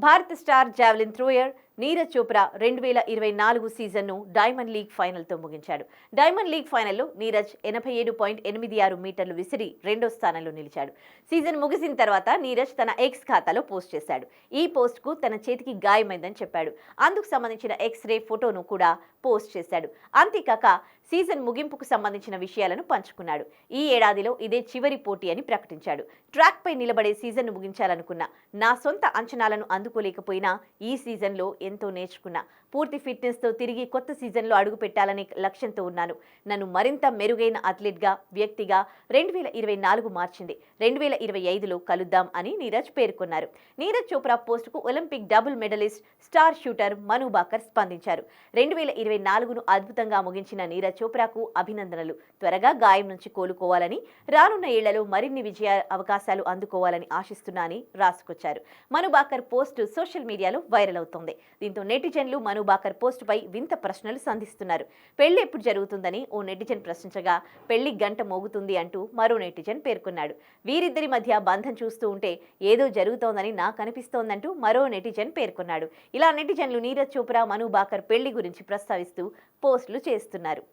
భారత star javelin thrower Neeraj Chopra 2024 సీజన్ను diamond league ఫైనల్తో ముగించాడు. డైమండ్ లీగ్ ఫైనల్లో నీరజ్ 87.86 మీటర్లు విసిరి రెండో స్థానంలో నిలిచాడు. సీజన్ ముగిసిన తర్వాత నీరజ్ తన ఎక్స్ ఖాతాలో పోస్ట్ చేశాడు. ఈ పోస్ట్కు తన చేతికి గాయమైందని చెప్పాడు. అందుకు సంబంధించిన ఎక్స్రే ఫోటోను కూడా పోస్ట్ చేశాడు. అంతేకాక సీజన్ ముగింపుకు సంబంధించిన విషయాలను పంచుకున్నాడు. ఈ ఏడాదిలో ఇదే చివరి పోటీ అని ప్రకటించాడు. ట్రాక్పై నిలబడే సీజన్ను ముగించాలనుకున్నా, నా సొంత అంచనాలను అందుకోలేకపోయినా ఈ సీజన్లో ఎంతో నేర్చుకున్నా. పూర్తి ఫిట్నెస్తో తిరిగి కొత్త సీజన్లో అడుగు పెట్టాలనే లక్ష్యంతో ఉన్నాను. నన్ను మరింత మెరుగైన అథ్లెట్గా, వ్యక్తిగా 2024 మార్చింది. 2025లో కలుద్దాం అని నీరజ్ పేర్కొన్నారు. నీరజ్ చోప్రా పోస్టుకు Olympic double medallist, star shooter Manu Bhaker స్పందించారు. 2024ను అద్భుతంగా ముగించిన నీరజ్ చోప్రాకు అభినందనలు. త్వరగా గాయం నుంచి కోలుకోవాలని, రానున్న ఏళ్లలో మరిన్ని విజయ అవకాశాలు అందుకోవాలని ఆశిస్తున్నా అని రాసుకొచ్చారు. మను బాకర్ పోస్టు సోషల్ మీడియాలో వైరల్ అవుతోంది. దీంతో నెటిజన్లు మను బాకర్ పోస్టుపై వింత ప్రశ్నలు సంధిస్తున్నారు. పెళ్లి ఎప్పుడు జరుగుతుందని ఓ నెటిజన్ ప్రశ్నించగా, పెళ్లి గంట మోగుతుంది అంటూ మరో నెటిజన్ పేర్కొన్నాడు. వీరిద్దరి మధ్య బంధం చూస్తూ ఉంటే ఏదో జరుగుతోందని నాకు అనిపిస్తోందంటూ మరో నెటిజన్ పేర్కొన్నాడు. ఇలా నెటిజన్లు నీరజ్ చోప్రా, మను బాకర్ పెళ్లి గురించి ప్రస్తావిస్తూ పోస్టులు చేస్తున్నారు.